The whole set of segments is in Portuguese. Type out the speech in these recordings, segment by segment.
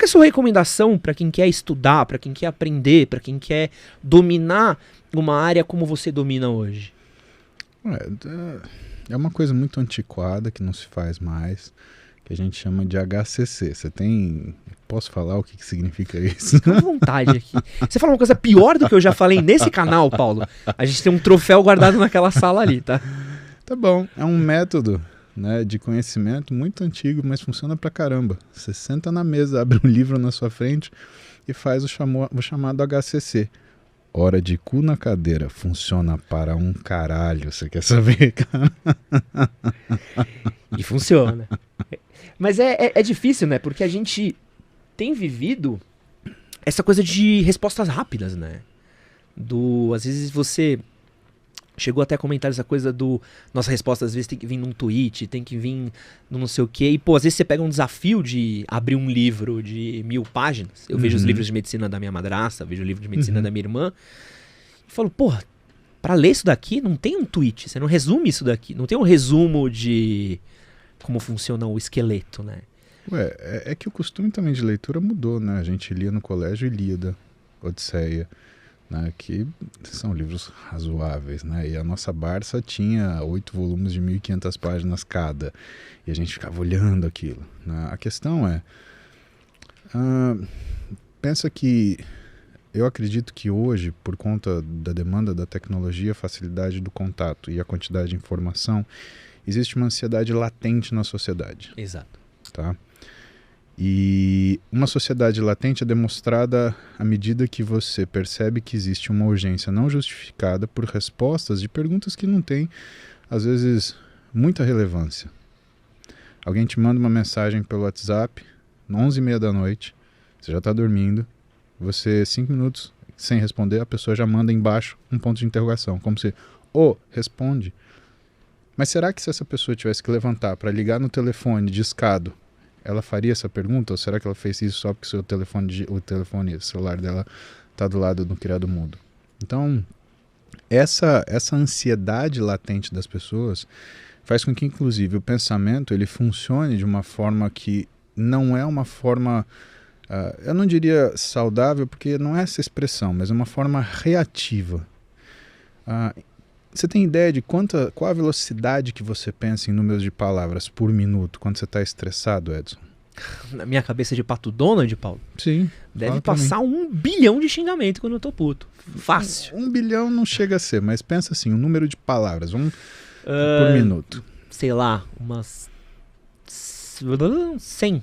que é a sua recomendação para quem quer estudar, para quem quer aprender, para quem quer dominar uma área como você domina hoje? É uma coisa muito antiquada que não se faz mais, que a gente chama de HCC. Você tem... Posso falar o que significa isso? Fica à vontade aqui. Você fala uma coisa pior do que eu já falei nesse canal, Paulo. A gente tem um troféu guardado naquela sala ali, tá? Tá bom, é um método, né, de conhecimento muito antigo, mas funciona pra caramba. Você senta na mesa, abre um livro na sua frente e faz o chamado HCC. Hora de cu na cadeira. Funciona para um caralho. Você quer saber, cara? E funciona. Mas é difícil, né? Porque a gente tem vivido essa coisa de respostas rápidas, né? Às vezes você chegou até a comentar essa coisa nossa resposta às vezes tem que vir num tweet, tem que vir no não sei o quê. E, pô, às vezes você pega um desafio de abrir um livro de 1000 páginas. Eu vejo os livros de medicina da minha madrasta, vejo o livro de medicina da minha irmã. E falo, pô, pra ler isso daqui não tem um tweet, você não resume isso daqui. Não tem um resumo de como funciona o esqueleto, né? É que o costume também de leitura mudou, né? A gente lia no colégio Ilíada, Odisseia, né, que são livros razoáveis, né? E a nossa Barça tinha 8 volumes de 1500 páginas cada, e a gente ficava olhando aquilo, né? A questão é, pensa que eu acredito que hoje, por conta da demanda da tecnologia, a facilidade do contato e a quantidade de informação, existe uma ansiedade latente na sociedade. Exato. Tá? E uma sociedade latente é demonstrada à medida que você percebe que existe uma urgência não justificada por respostas de perguntas que não têm, às vezes, muita relevância. Alguém te manda uma mensagem pelo WhatsApp, 11h30 da noite, você já está dormindo, você, 5 minutos sem responder, a pessoa já manda embaixo um ponto de interrogação, como se, responde. Mas será que se essa pessoa tivesse que levantar para ligar no telefone discado, ela faria essa pergunta? Ou será que ela fez isso só porque o celular dela está do lado do criado mudo? Então, essa ansiedade latente das pessoas faz com que, inclusive, o pensamento ele funcione de uma forma que não é uma forma, eu não diria saudável, porque não é essa expressão, mas é uma forma reativa. Você tem ideia de qual a velocidade que você pensa em números de palavras por minuto quando você está estressado, Edson? Na minha cabeça de pato Donald, Paulo? Sim. Deve passar 1 bilhão de xingamento quando eu tô puto. Fácil. 1 bilhão não chega a ser, mas pensa assim, o número de palavras, por minuto. Sei lá, umas 100.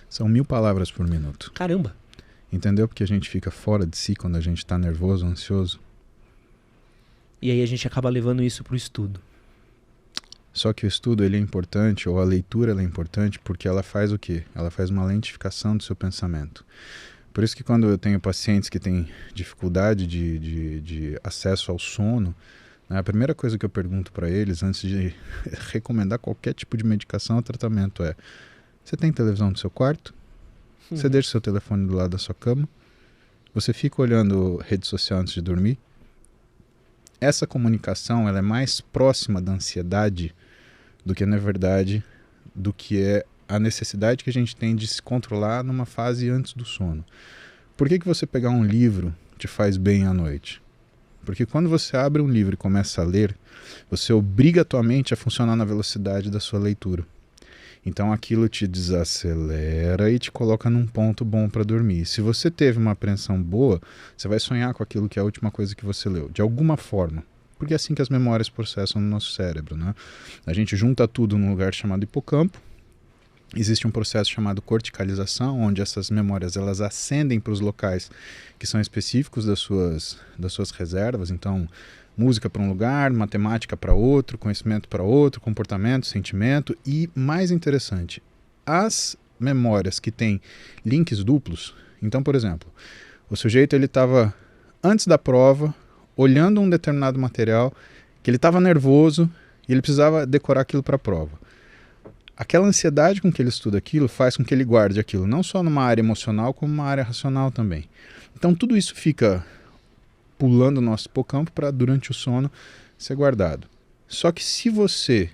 São 1000 palavras por minuto. Caramba. Entendeu? Porque a gente fica fora de si quando a gente está nervoso, ansioso. E aí a gente acaba levando isso pro estudo. Só que o estudo ele é importante, ou a leitura ela é importante, porque ela faz o quê? Ela faz uma lentificação do seu pensamento. Por isso que quando eu tenho pacientes que têm dificuldade de acesso ao sono, né, a primeira coisa que eu pergunto para eles, antes de recomendar qualquer tipo de medicação ou tratamento é: você tem televisão no seu quarto? Você deixa o seu telefone do lado da sua cama? Você fica olhando rede social antes de dormir? Essa comunicação ela é mais próxima da ansiedade do que, na verdade, do que é a necessidade que a gente tem de se controlar numa fase antes do sono. Por que você pegar um livro te faz bem à noite? Porque quando você abre um livro e começa a ler, você obriga a tua mente a funcionar na velocidade da sua leitura. Então aquilo te desacelera e te coloca num ponto bom para dormir. Se você teve uma apreensão boa, você vai sonhar com aquilo que é a última coisa que você leu, de alguma forma. Porque é assim que as memórias processam no nosso cérebro, né? A gente junta tudo num lugar chamado hipocampo. Existe um processo chamado corticalização, onde essas memórias elas ascendem para os locais que são específicos das suas reservas. Então, música para um lugar, matemática para outro, conhecimento para outro, comportamento, sentimento. E, mais interessante, as memórias que têm links duplos. Então, por exemplo, o sujeito ele estava, antes da prova, olhando um determinado material, que ele estava nervoso e ele precisava decorar aquilo para a prova. Aquela ansiedade com que ele estuda aquilo faz com que ele guarde aquilo, não só numa área emocional, como numa área racional também. Então, tudo isso fica pulando o nosso hipocampo para, durante o sono, ser guardado. Só que se você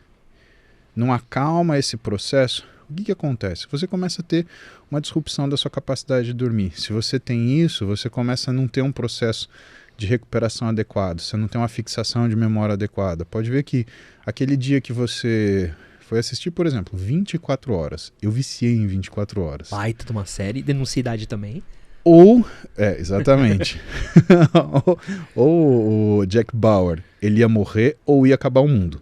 não acalma esse processo, o que acontece? Você começa a ter uma disrupção da sua capacidade de dormir. Se você tem isso, você começa a não ter um processo de recuperação adequado, você não tem uma fixação de memória adequada. Pode ver que aquele dia que você foi assistir, por exemplo, 24 horas, eu viciei em 24 horas. Baita de uma série, denuncia idade também. Exatamente. ou o Jack Bauer, ele ia morrer ou ia acabar o mundo.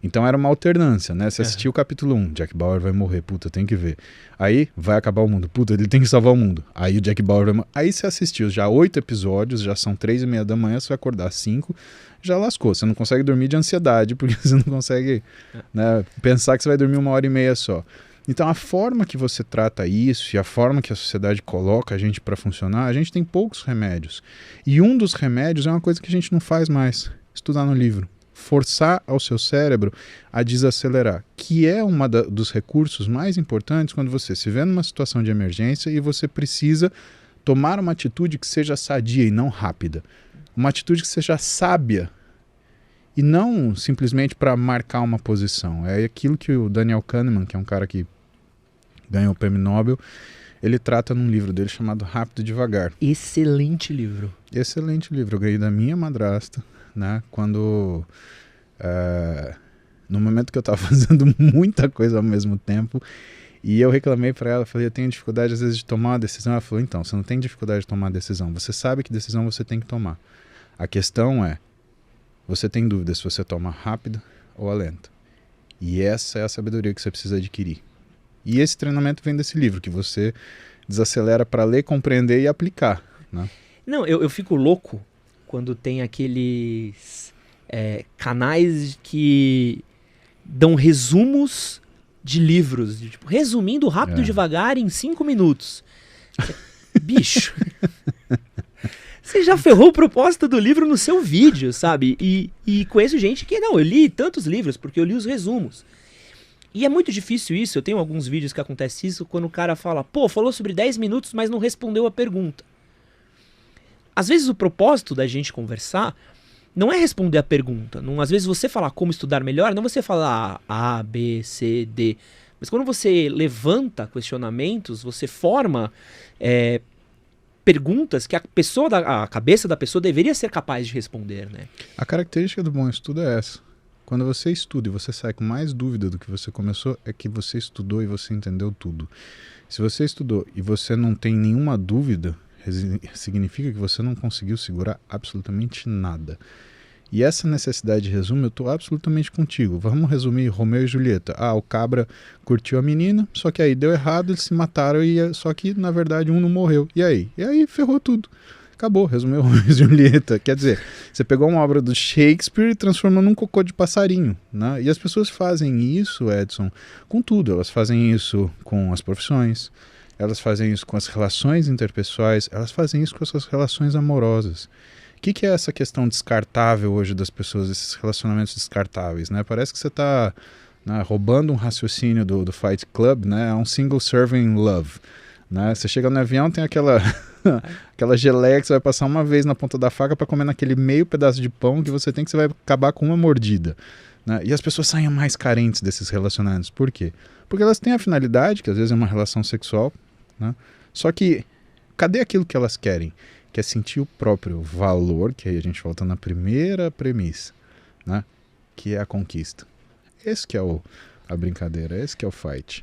Então era uma alternância, né? Você assistiu o capítulo 1, Jack Bauer vai morrer, puta, tem que ver. Aí vai acabar o mundo, puta, ele tem que salvar o mundo. Aí o Jack Bauer vai morrer. Aí você assistiu já 8 episódios, já são 3:30 da manhã, você vai acordar às 5, já lascou. Você não consegue dormir de ansiedade, porque você não consegue, né, pensar que você vai dormir 1h30 só. Então a forma que você trata isso e a forma que a sociedade coloca a gente para funcionar, a gente tem poucos remédios. E um dos remédios é uma coisa que a gente não faz mais, estudar no livro. Forçar ao seu cérebro a desacelerar, que é dos recursos mais importantes quando você se vê numa situação de emergência e você precisa tomar uma atitude que seja sadia e não rápida. Uma atitude que seja sábia e não simplesmente para marcar uma posição. É aquilo que o Daniel Kahneman, que é um cara que ganhou o prêmio Nobel, ele trata num livro dele chamado Rápido e Devagar. Excelente livro. Excelente livro. Eu ganhei da minha madrasta, né? Quando no momento que eu estava fazendo muita coisa ao mesmo tempo e eu reclamei para ela, falei, eu tenho dificuldade às vezes de tomar uma decisão. Ela falou, então, você não tem dificuldade de tomar uma decisão, você sabe que decisão você tem que tomar. A questão é, você tem dúvida se você toma rápido ou a lenta. E essa é a sabedoria que você precisa adquirir. E esse treinamento vem desse livro, que você desacelera para ler, compreender e aplicar, né? Não, eu fico louco quando tem aqueles canais que dão resumos de livros, tipo, resumindo rápido e devagar em 5 minutos. Bicho, você já ferrou o propósito do livro no seu vídeo, sabe? E conheço gente que, não, eu li tantos livros porque eu li os resumos. E é muito difícil isso, eu tenho alguns vídeos que acontece isso, quando o cara fala, pô, falou sobre 10 minutos, mas não respondeu a pergunta. Às vezes o propósito da gente conversar não é responder a pergunta. Não, às vezes você falar como estudar melhor, não você falar A, B, C, D. Mas quando você levanta questionamentos, você forma perguntas que a cabeça da pessoa deveria ser capaz de responder, né? A característica do bom estudo é essa. Quando você estuda e você sai com mais dúvida do que você começou, é que você estudou e você entendeu tudo. Se você estudou e você não tem nenhuma dúvida, significa que você não conseguiu segurar absolutamente nada. E essa necessidade de resumo, eu estou absolutamente contigo. Vamos resumir Romeu e Julieta. O cabra curtiu a menina, só que aí deu errado, eles se mataram, só que na verdade um não morreu. E aí? E aí ferrou tudo. Acabou, resumiu Romeu e Julieta. Quer dizer, você pegou uma obra do Shakespeare e transformou num cocô de passarinho, né? E as pessoas fazem isso, Edson, com tudo. Elas fazem isso com as profissões, elas fazem isso com as relações interpessoais, elas fazem isso com as suas relações amorosas. O que é essa questão descartável hoje das pessoas, esses relacionamentos descartáveis, né? Parece que você está, né, roubando um raciocínio do Fight Club, né? É um single serving love, né? Você chega no avião, tem aquela geleia que você vai passar uma vez na ponta da faca para comer naquele meio pedaço de pão que você tem, que você vai acabar com uma mordida, né? E as pessoas saem mais carentes desses relacionamentos. Por quê? Porque elas têm a finalidade, que às vezes é uma relação sexual, né? Só que cadê aquilo que elas querem? Que é sentir o próprio valor, que aí a gente volta na primeira premissa, né? Que é a conquista. Esse que é a brincadeira, esse que é o fight.